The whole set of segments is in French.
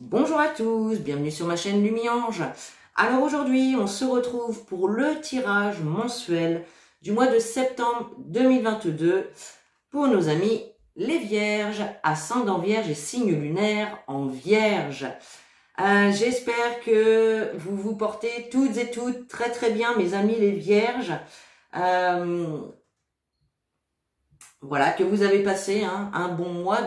Bonjour à tous, bienvenue sur ma chaîne Lumiange. Alors aujourd'hui, on se retrouve pour le tirage mensuel du mois de septembre 2022 pour nos amis les Vierges, ascendant Vierge et signe lunaire en Vierge. J'espère que vous vous portez toutes et toutes très bien, mes amis les Vierges. Voilà, que vous avez passé un bon mois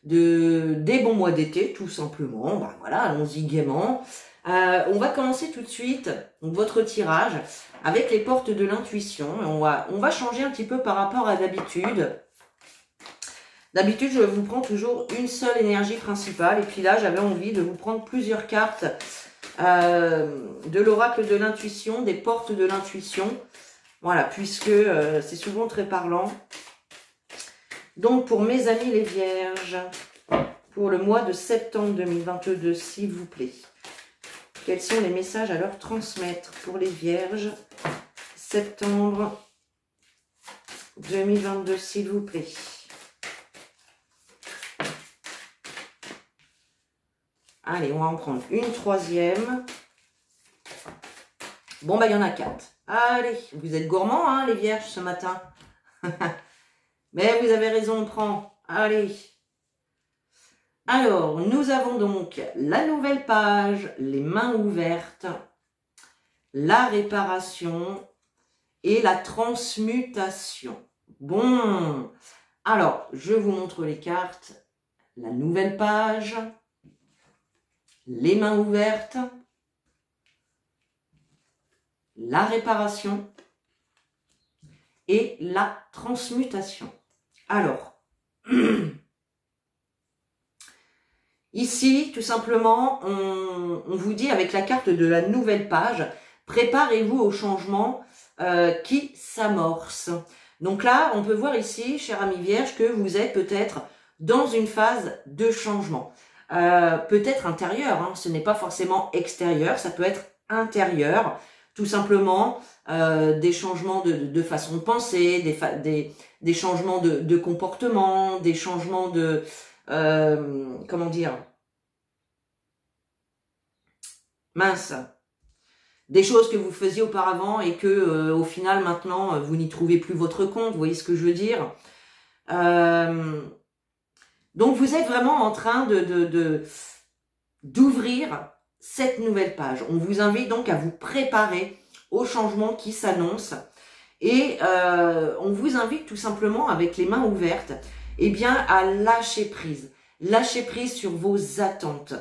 des bons mois d'été, tout simplement. Ben voilà, allons-y gaiement. On va commencer tout de suite votre tirage avec les portes de l'intuition. On va changer un petit peu par rapport à d'habitude. D'habitude, je vous prends toujours une seule énergie principale. Et puis là, j'avais envie de vous prendre plusieurs cartes de l'oracle de l'intuition, des portes de l'intuition. Voilà, puisque c'est souvent très parlant. Donc, pour mes amis les Vierges, pour le mois de septembre 2022, s'il vous plaît, quels sont les messages à leur transmettre pour les Vierges, septembre 2022, s'il vous plaît. Allez, on va en prendre une troisième. Bon, bah, il y en a 4. Allez, vous êtes gourmands, hein, les Vierges, ce matin. Mais vous avez raison, on prend. Allez. Alors, nous avons donc la nouvelle page, les mains ouvertes, la réparation et la transmutation. Bon. Alors, je vous montre les cartes. La nouvelle page, les mains ouvertes, la réparation et la transmutation. Alors, ici, tout simplement, on vous dit avec la carte de la nouvelle page, préparez-vous au changement qui s'amorce. Donc là, on peut voir ici, cher ami Vierge, que vous êtes peut-être dans une phase de changement. Peut-être intérieur, hein, ce n'est pas forcément extérieur, ça peut être intérieur. Tout simplement, des changements de façon de penser, des changements de comportement, des changements de... comment dire? Mince. Des choses que vous faisiez auparavant et que, au final, maintenant, vous n'y trouvez plus votre compte. Vous voyez ce que je veux dire? Donc, vous êtes vraiment en train d'ouvrir cette nouvelle page. On vous invite donc à vous préparer au changement qui s'annonce et on vous invite tout simplement avec les mains ouvertes à lâcher prise sur vos attentes,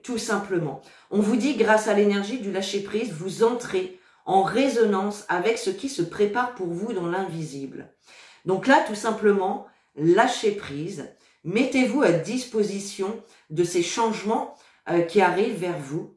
tout simplement. On vous dit grâce à l'énergie du lâcher prise, vous entrez en résonance avec ce qui se prépare pour vous dans l'invisible. Donc là, tout simplement, lâchez prise, mettez-vous à disposition de ces changements qui arrivent vers vous,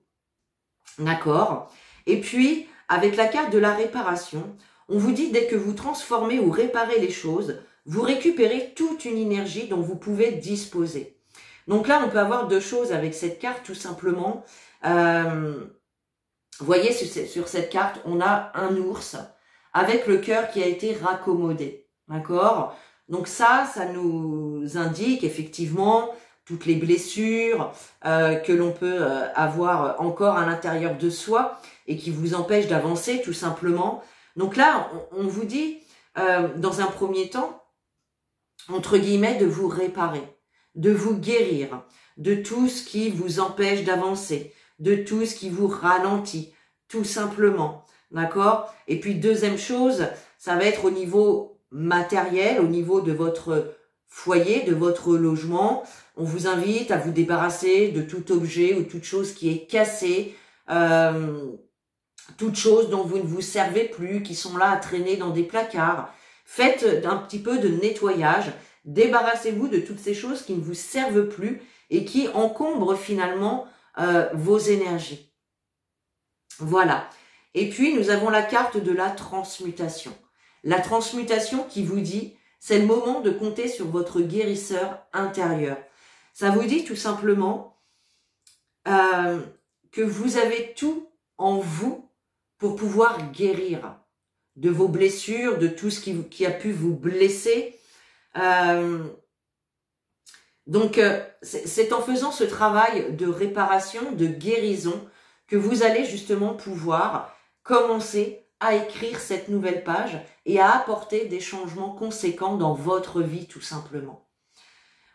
d'accord? Et puis, avec la carte de la réparation, on vous dit dès que vous transformez ou réparez les choses, vous récupérez toute une énergie dont vous pouvez disposer. Donc là, on peut avoir deux choses avec cette carte, tout simplement. Vous voyez, sur cette carte, on a un ours avec le cœur qui a été raccommodé, d'accord? Donc ça nous indique effectivement toutes les blessures que l'on peut avoir encore à l'intérieur de soi et qui vous empêchent d'avancer tout simplement. Donc là, on vous dit, dans un premier temps, entre guillemets, de vous réparer, de vous guérir de tout ce qui vous empêche d'avancer, de tout ce qui vous ralentit, tout simplement, d'accord? Et puis deuxième chose, ça va être au niveau matériel, au niveau de votre foyer, de votre logement. On vous invite à vous débarrasser de tout objet ou toute chose qui est cassée, toute chose dont vous ne vous servez plus, qui sont là à traîner dans des placards. Faites un petit peu de nettoyage, débarrassez-vous de toutes ces choses qui ne vous servent plus et qui encombrent finalement vos énergies. Voilà. Et puis, nous avons la carte de la transmutation. La transmutation qui vous dit, c'est le moment de compter sur votre guérisseur intérieur. Ça vous dit tout simplement que vous avez tout en vous pour pouvoir guérir de vos blessures, de tout ce qui a pu vous blesser. Donc, c'est en faisant ce travail de réparation, de guérison, que vous allez justement pouvoir commencer à écrire cette nouvelle page et à apporter des changements conséquents dans votre vie, tout simplement.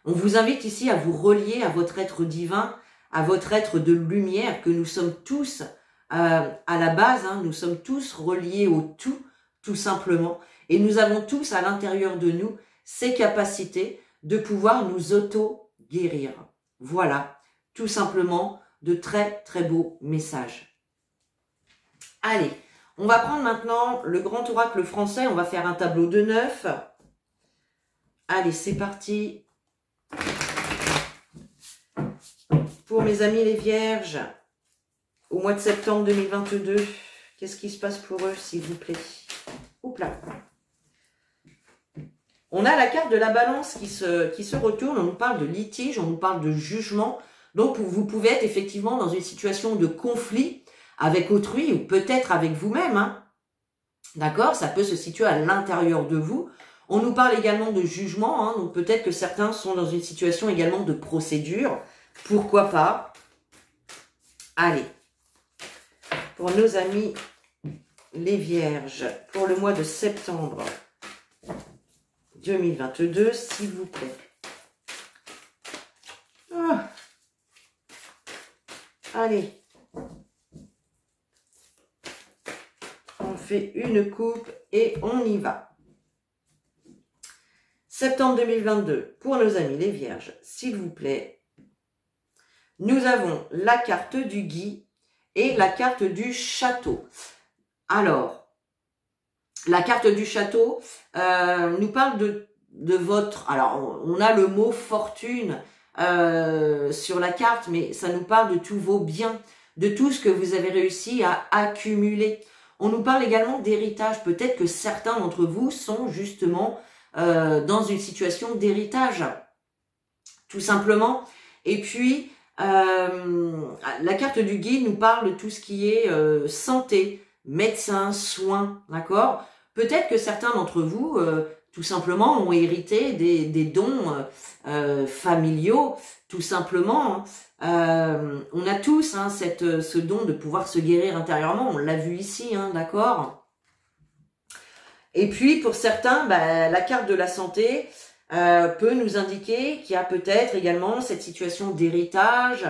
On vous invite ici à vous relier à votre être divin, à votre être de lumière, que nous sommes tous à la base, hein, nous sommes tous reliés au tout simplement. Et nous avons tous à l'intérieur de nous ces capacités de pouvoir nous auto-guérir. Voilà, tout simplement, de très très beaux messages. Allez, on va prendre maintenant le grand oracle français, on va faire un tableau de 9. Allez, c'est parti. Pour mes amis les vierges, au mois de septembre 2022, qu'est-ce qui se passe pour eux, s'il vous plaît? Oups là. On a la carte de la balance qui se retourne, on nous parle de litige, on nous parle de jugement. Donc, vous pouvez être effectivement dans une situation de conflit avec autrui ou peut-être avec vous-même. Hein. D'accord? Ça peut se situer à l'intérieur de vous. On nous parle également de jugement, hein, donc peut-être que certains sont dans une situation également de procédure. Pourquoi pas? Allez, pour nos amis les vierges, pour le mois de septembre 2022, s'il vous plaît. Oh. Allez. On fait une coupe et on y va. Septembre 2022, pour nos amis les vierges, s'il vous plaît. Nous avons la carte du gui et la carte du château. Alors, la carte du château nous parle de votre... Alors, on a le mot fortune sur la carte, mais ça nous parle de tous vos biens, de tout ce que vous avez réussi à accumuler. On nous parle également d'héritage. Peut-être que certains d'entre vous sont justement dans une situation d'héritage, tout simplement. Et puis, la carte du guide nous parle de tout ce qui est santé, médecin, soins, d'accord? Peut-être que certains d'entre vous, tout simplement, ont hérité des dons familiaux, tout simplement. On a tous hein, ce don de pouvoir se guérir intérieurement, on l'a vu ici, hein, d'accord? Et puis, pour certains, bah, la carte de la santé peut nous indiquer qu'il y a peut-être également cette situation d'héritage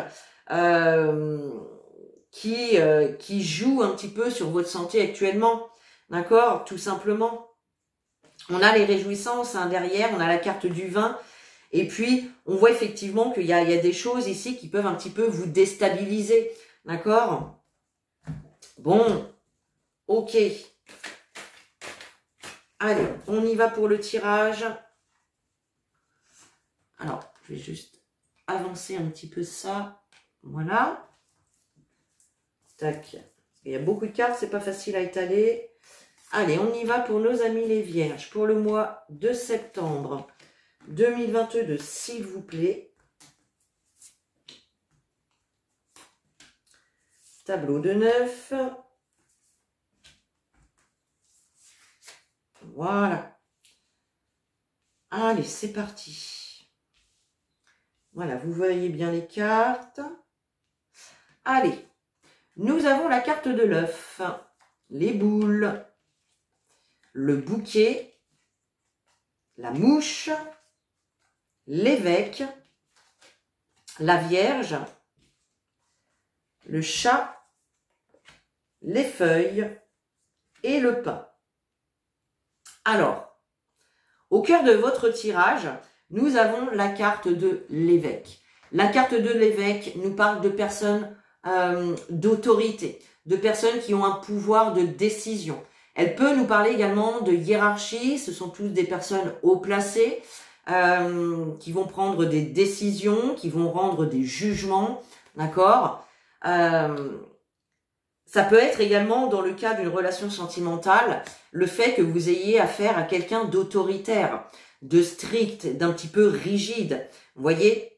qui joue un petit peu sur votre santé actuellement. D'accord? Tout simplement. On a les réjouissances hein, derrière, on a la carte du vin. Et puis, on voit effectivement qu'il y a des choses ici qui peuvent un petit peu vous déstabiliser. D'accord? Bon, ok. Allez, on y va pour le tirage. Alors, je vais juste avancer un petit peu ça. Voilà. Tac. Il y a beaucoup de cartes, c'est pas facile à étaler. Allez, on y va pour nos amis les vierges. Pour le mois de septembre 2022, s'il vous plaît. Tableau de 9. Voilà. Allez, c'est parti. Voilà, vous voyez bien les cartes. Allez, nous avons la carte de l'œuf, les boules, le bouquet, la mouche, l'évêque, la vierge, le chat, les feuilles et le pain. Alors, au cœur de votre tirage, nous avons la carte de l'évêque. La carte de l'évêque nous parle de personnes d'autorité, de personnes qui ont un pouvoir de décision. Elle peut nous parler également de hiérarchie, ce sont tous des personnes haut placées qui vont prendre des décisions, qui vont rendre des jugements, d'accord? Ça peut être également, dans le cas d'une relation sentimentale, le fait que vous ayez affaire à quelqu'un d'autoritaire, de strict, d'un petit peu rigide. Vous voyez?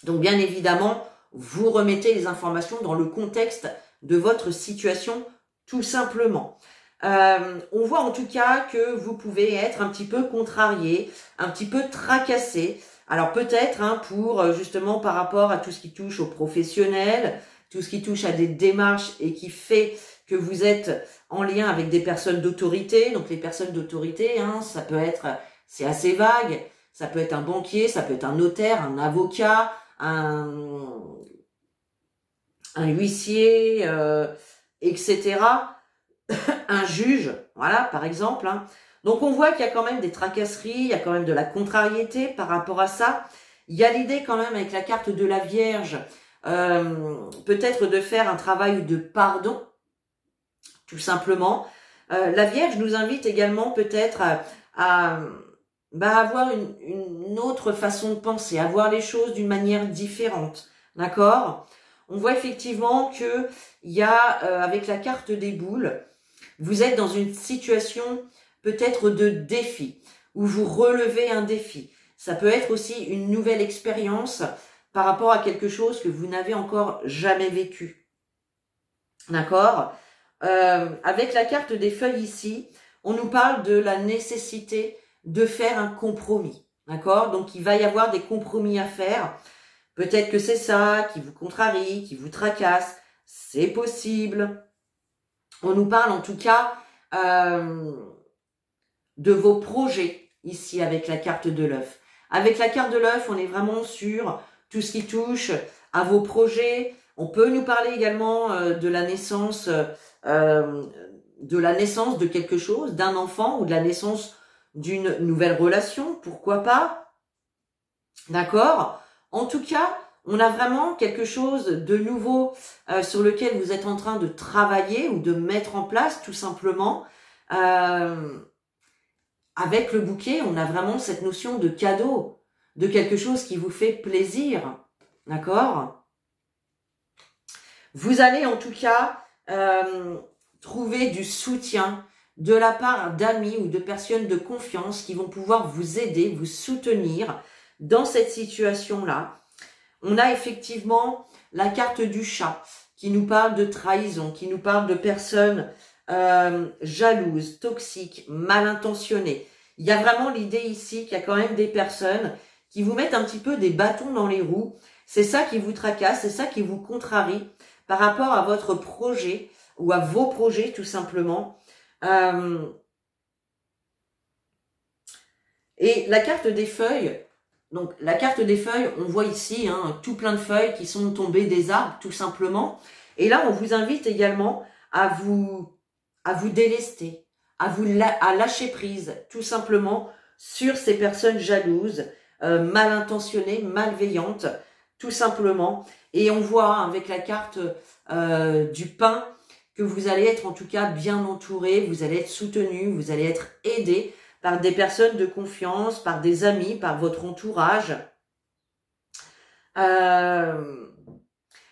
Donc, bien évidemment, vous remettez les informations dans le contexte de votre situation, tout simplement. On voit en tout cas que vous pouvez être un petit peu contrarié, un petit peu tracassé, Alors peut-être pour justement par rapport à tout ce qui touche aux professionnels, tout ce qui touche à des démarches et qui fait que vous êtes en lien avec des personnes d'autorité. Donc les personnes d'autorité, ça peut être, c'est assez vague, ça peut être un banquier, ça peut être un notaire, un avocat, un huissier, etc. Un juge, voilà, par exemple. Donc on voit qu'il y a quand même des tracasseries, il y a quand même de la contrariété par rapport à ça. Il y a l'idée quand même avec la carte de la Vierge, peut-être de faire un travail de pardon, tout simplement. La Vierge nous invite également peut-être à avoir une autre façon de penser, à voir les choses d'une manière différente, d'accord? On voit effectivement que il y a, avec la carte des boules, vous êtes dans une situation peut-être de défi, où vous relevez un défi. Ça peut être aussi une nouvelle expérience par rapport à quelque chose que vous n'avez encore jamais vécu. D'accord? Avec la carte des feuilles ici, on nous parle de la nécessité de faire un compromis. D'accord? Donc il va y avoir des compromis à faire. Peut-être que c'est ça qui vous contrarie, qui vous tracasse. C'est possible. On nous parle en tout cas de vos projets ici avec la carte de l'œuf. Avec la carte de l'œuf, on est vraiment sur tout ce qui touche à vos projets. On peut nous parler également de la naissance de quelque chose, d'un enfant ou de la naissance d'une nouvelle relation, pourquoi pas. D'accord? En tout cas, on a vraiment quelque chose de nouveau sur lequel vous êtes en train de travailler ou de mettre en place tout simplement. Avec le bouquet, on a vraiment cette notion de cadeau, de quelque chose qui vous fait plaisir. D'accord? Vous allez en tout cas trouver du soutien de la part d'amis ou de personnes de confiance qui vont pouvoir vous aider, vous soutenir dans cette situation-là. On a effectivement la carte du chat qui nous parle de trahison, qui nous parle de personnes jalouses, toxiques, mal intentionnées. Il y a vraiment l'idée ici qu'il y a quand même des personnes qui vous mettent un petit peu des bâtons dans les roues. C'est ça qui vous tracasse, c'est ça qui vous contrarie par rapport à votre projet ou à vos projets tout simplement. Et la carte des feuilles, donc la carte des feuilles, on voit ici tout plein de feuilles qui sont tombées des arbres tout simplement. Et là, on vous invite également à vous délester, à lâcher prise tout simplement sur ces personnes jalouses, mal intentionnées, malveillantes, tout simplement. Et on voit avec la carte du pain que vous allez être en tout cas bien entouré, vous allez être soutenu, vous allez être aidé par des personnes de confiance, par des amis, par votre entourage.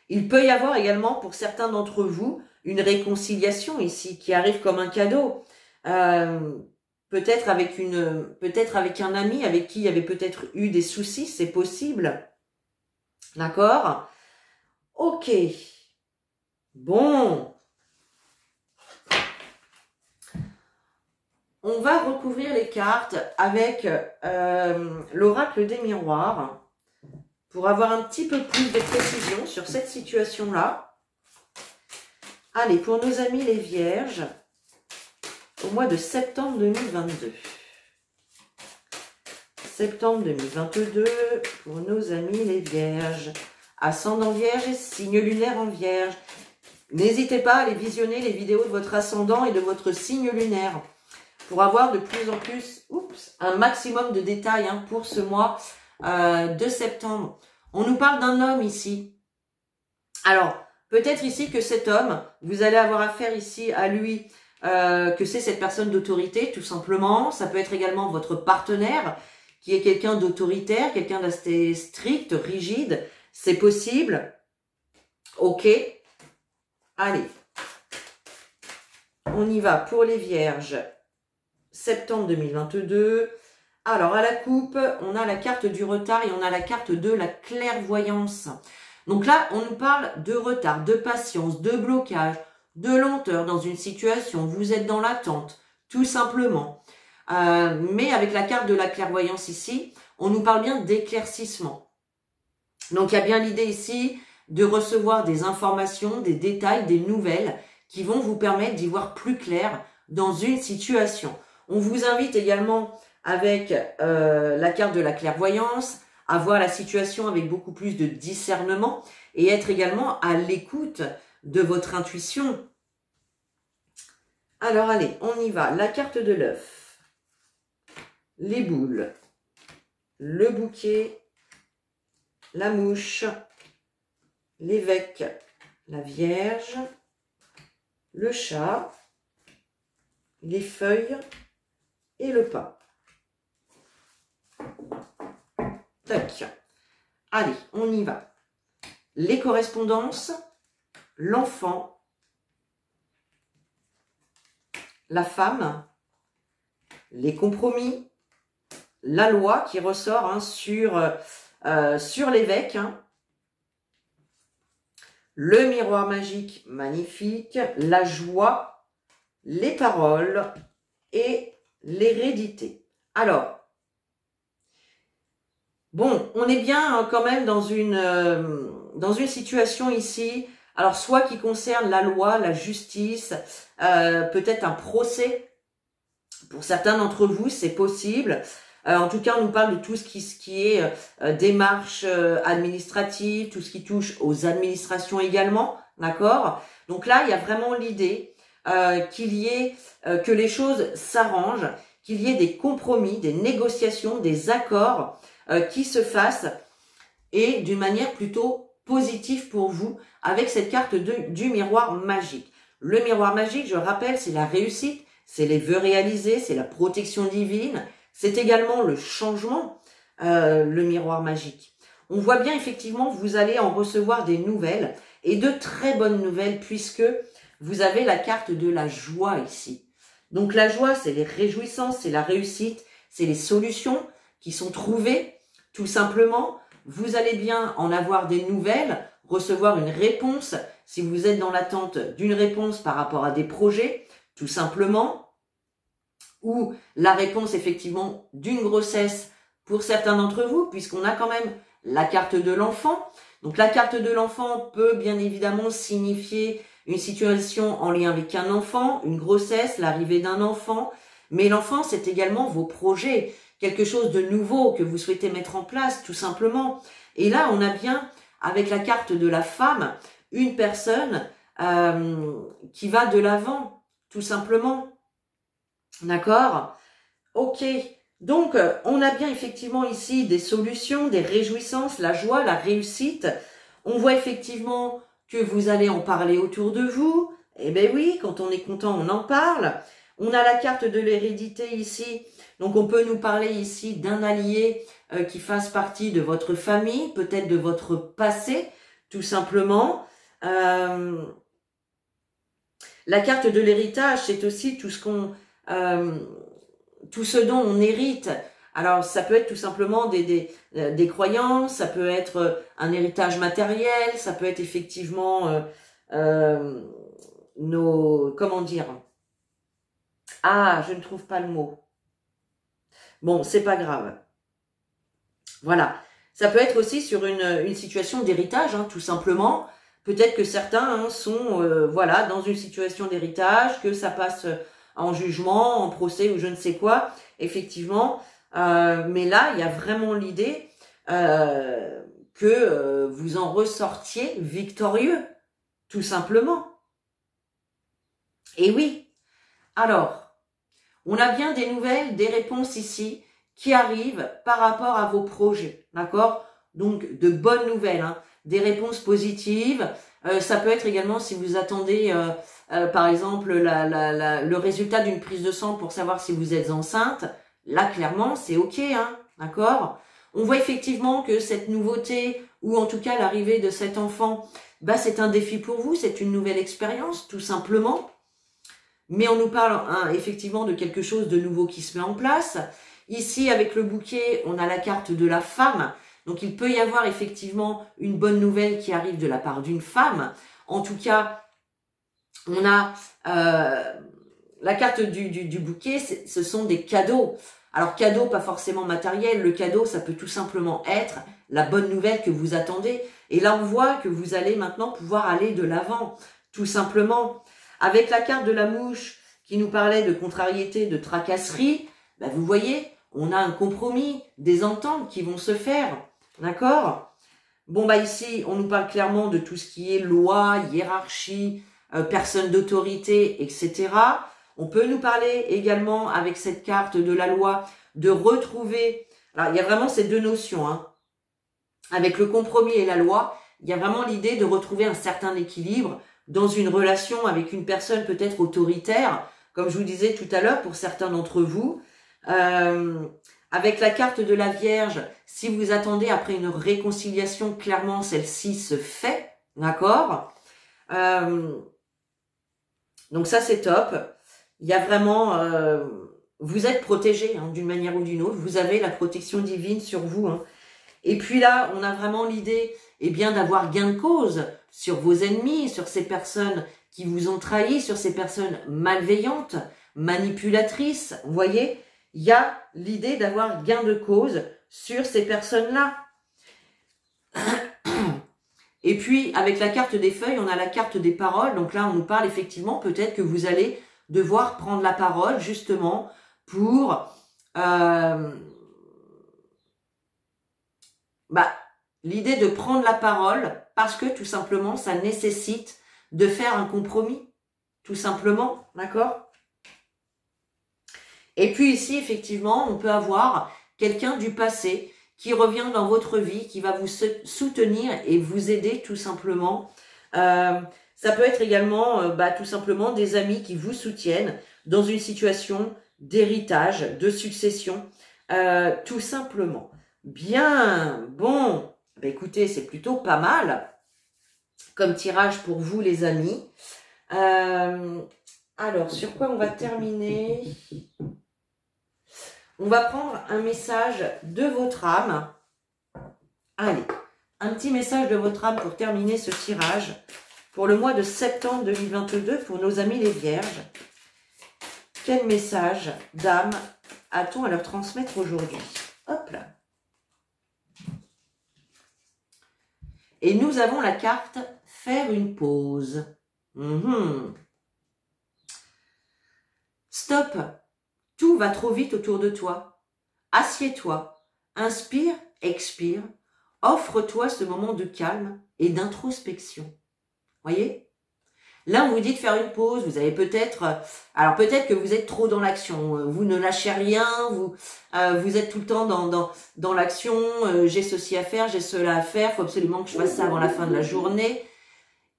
Il peut y avoir également pour certains d'entre vous une réconciliation ici qui arrive comme un cadeau. Peut-être avec un ami avec qui il y avait peut-être eu des soucis, c'est possible. D'accord? Ok. Bon. On va recouvrir les cartes avec l'oracle des miroirs pour avoir un petit peu plus de précision sur cette situation-là. Allez, pour nos amis les vierges, au mois de septembre 2022. Septembre 2022, pour nos amis les vierges. Ascendant vierge et signe lunaire en vierge. N'hésitez pas à aller visionner les vidéos de votre ascendant et de votre signe lunaire pour avoir de plus en plus, un maximum de détails pour ce mois de septembre. On nous parle d'un homme ici. Alors, peut-être ici que cet homme, vous allez avoir affaire ici à lui, que c'est cette personne d'autorité, tout simplement. Ça peut être également votre partenaire, qui est quelqu'un d'autoritaire, quelqu'un d'assez strict, rigide. C'est possible. Ok. Allez. On y va pour les vierges. Septembre 2022. Alors, à la coupe, on a la carte du retard et on a la carte de la clairvoyance. Donc là, on nous parle de retard, de patience, de blocage, de lenteur dans une situation. Vous êtes dans l'attente, tout simplement. Mais avec la carte de la clairvoyance ici, on nous parle bien d'éclaircissement. Donc il y a bien l'idée ici de recevoir des informations, des détails, des nouvelles qui vont vous permettre d'y voir plus clair dans une situation. On vous invite également avec la carte de la clairvoyance à voir la situation avec beaucoup plus de discernement et être également à l'écoute de votre intuition. Alors allez, on y va. La carte de l'œuf, les boules, le bouquet, la mouche, l'évêque, la Vierge, le chat, les feuilles et le pain. Tac. Allez, on y va. Les correspondances, l'enfant, la femme, les compromis, la loi qui ressort hein, sur l'évêque, hein, le miroir magique magnifique, la joie, les paroles et l'hérédité. Alors, bon, on est bien hein, quand même dans une situation ici, alors soit qui concerne la loi, la justice, peut-être un procès. Pour certains d'entre vous, c'est possible. En tout cas, on nous parle de tout ce qui est démarche administrative, tout ce qui touche aux administrations également, d'accord? Donc là, il y a vraiment l'idée qu'il y ait, que les choses s'arrangent, qu'il y ait des compromis, des négociations, des accords qui se fassent et d'une manière plutôt positive pour vous avec cette carte du miroir magique. Le miroir magique, je rappelle, c'est la réussite, c'est les vœux réalisés, c'est la protection divine, c'est également le changement, le miroir magique. On voit bien effectivement, vous allez en recevoir des nouvelles et de très bonnes nouvelles puisque vous avez la carte de la joie ici. Donc la joie, c'est les réjouissances, c'est la réussite, c'est les solutions qui sont trouvées tout simplement. Vous allez bien en avoir des nouvelles, recevoir une réponse si vous êtes dans l'attente d'une réponse par rapport à des projets, tout simplement, ou la réponse effectivement d'une grossesse pour certains d'entre vous, puisqu'on a quand même la carte de l'enfant. Donc la carte de l'enfant peut bien évidemment signifier une situation en lien avec un enfant, une grossesse, l'arrivée d'un enfant, mais l'enfant c'est également vos projets, quelque chose de nouveau que vous souhaitez mettre en place tout simplement. Et là on a bien avec la carte de la femme, une personne qui va de l'avant, tout simplement. D'accord? Ok. Donc, on a bien effectivement ici des solutions, des réjouissances, la joie, la réussite. On voit effectivement que vous allez en parler autour de vous. Eh bien oui, quand on est content, on en parle. On a la carte de l'hérédité ici. Donc, on peut nous parler ici d'un allié qui fasse partie de votre famille, peut-être de votre passé, tout simplement. La carte de l'héritage, c'est aussi tout ce dont on hérite. Alors, ça peut être tout simplement des croyances, ça peut être un héritage matériel, ça peut être effectivement comment dire? Ah, je ne trouve pas le mot. Bon, c'est pas grave. Voilà. Ça peut être aussi sur une situation d'héritage, hein, tout simplement. Peut-être que certains sont voilà, dans une situation d'héritage, que ça passe en jugement, en procès ou je ne sais quoi, effectivement. Mais là, il y a vraiment l'idée que vous en ressortiez victorieux, tout simplement. Et oui, alors, on a bien des nouvelles, des réponses ici qui arrivent par rapport à vos projets, d'accord? Donc, de bonnes nouvelles, hein, des réponses positives. Ça peut être également si vous attendez, par exemple, le résultat d'une prise de sang pour savoir si vous êtes enceinte. Là, clairement, c'est OK, hein, d'accord? On voit effectivement que cette nouveauté, ou en tout cas l'arrivée de cet enfant, bah, c'est un défi pour vous, c'est une nouvelle expérience, tout simplement. Mais on nous parle effectivement de quelque chose de nouveau qui se met en place. Ici, avec le bouquet, on a la carte de la femme. Donc, il peut y avoir effectivement une bonne nouvelle qui arrive de la part d'une femme. En tout cas, on a la carte du bouquet, ce sont des cadeaux. Alors cadeau, pas forcément matériel, le cadeau ça peut tout simplement être la bonne nouvelle que vous attendez. Et là on voit que vous allez maintenant pouvoir aller de l'avant, tout simplement. Avec la carte de la mouche qui nous parlait de contrariété, de tracasserie, ben vous voyez, on a un compromis, des ententes qui vont se faire, d'accord? Bon bah ici on nous parle clairement de tout ce qui est loi, hiérarchie, personne d'autorité, etc. On peut nous parler également avec cette carte de la loi de retrouver, alors il y a vraiment ces deux notions, hein. Avec le compromis et la loi, il y a vraiment l'idée de retrouver un certain équilibre dans une relation avec une personne peut-être autoritaire, comme je vous disais tout à l'heure pour certains d'entre vous. Avec la carte de la Vierge, si vous attendez après une réconciliation, clairement celle-ci se fait, d'accord? Donc ça c'est top. Il y a vraiment, vous êtes protégé hein, d'une manière ou d'une autre. Vous avez la protection divine sur vous. Hein. Et puis là, on a vraiment l'idée, eh bien, d'avoir gain de cause sur vos ennemis, sur ces personnes qui vous ont trahi, sur ces personnes malveillantes, manipulatrices. Vous voyez, il y a l'idée d'avoir gain de cause sur ces personnes-là. Et puis, avec la carte des feuilles, on a la carte des paroles. Donc là, on nous parle effectivement, peut-être que vous allez devoir prendre la parole justement pour l'idée de prendre la parole parce que tout simplement ça nécessite de faire un compromis, tout simplement, d'accord? Et puis ici effectivement on peut avoir quelqu'un du passé qui revient dans votre vie, qui va vous soutenir et vous aider tout simplement. Ça peut être également tout simplement des amis qui vous soutiennent dans une situation d'héritage, de succession, tout simplement. Bien, bon, écoutez, c'est plutôt pas mal comme tirage pour vous les amis. Alors, sur quoi on va terminer? On va prendre un message de votre âme. Allez, un petit message de votre âme pour terminer ce tirage pour le mois de septembre 2022 pour nos amis les Vierges. Quel message d'âme a-t-on à leur transmettre aujourd'hui? Hop là. Et nous avons la carte « Faire une pause ». Stop. Tout va trop vite autour de toi. Assieds-toi. Inspire, expire. Offre-toi ce moment de calme et d'introspection. Voyez? Là, on vous dit de faire une pause. Vous avez peut-être... alors, peut-être que vous êtes trop dans l'action. Vous ne lâchez rien. Vous êtes tout le temps dans l'action. J'ai ceci à faire, j'ai cela à faire. Il faut absolument que je fasse ça avant la fin de la journée.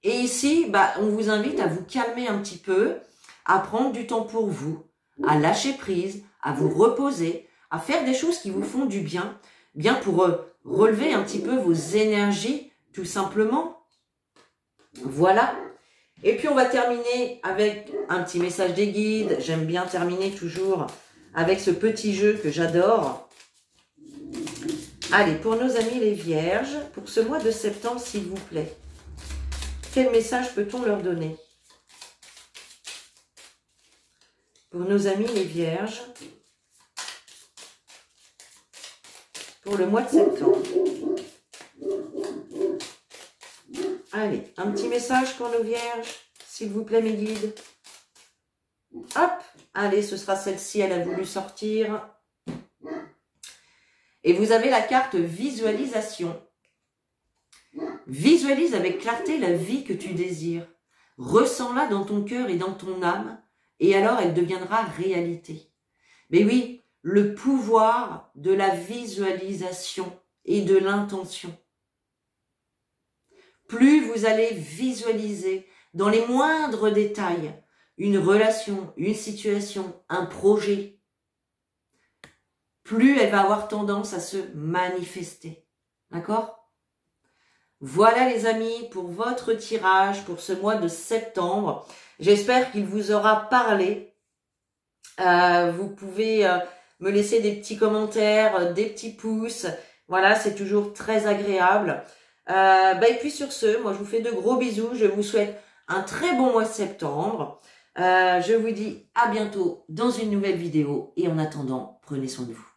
Et ici, on vous invite à vous calmer un petit peu, à prendre du temps pour vous, à lâcher prise, à vous reposer, à faire des choses qui vous font du bien, bien pour relever un petit peu vos énergies, tout simplement. Voilà. Et puis on va terminer avec un petit message des guides. J'aime bien terminer toujours avec ce petit jeu que j'adore. Allez, pour nos amis les Vierges, pour ce mois de septembre, s'il vous plaît, quel message peut-on leur donner? Pour nos amis les Vierges, pour le mois de septembre. Allez, un petit message pour nos Vierges, s'il vous plaît mes guides. Hop, allez, ce sera celle-ci, elle a voulu sortir. Et vous avez la carte visualisation. Visualise avec clarté la vie que tu désires. Ressens-la dans ton cœur et dans ton âme, et alors elle deviendra réalité. Mais oui, le pouvoir de la visualisation et de l'intention. Plus vous allez visualiser dans les moindres détails une relation, une situation, un projet, plus elle va avoir tendance à se manifester. D'accord? Voilà les amis pour votre tirage pour ce mois de septembre. J'espère qu'il vous aura parlé. Vous pouvez me laisser des petits commentaires, des petits pouces. Voilà, c'est toujours très agréable. Et puis sur ce, moi je vous fais de gros bisous. Je vous souhaite un très bon mois de septembre. Je vous dis à bientôt dans une nouvelle vidéo et en attendant, prenez soin de vous.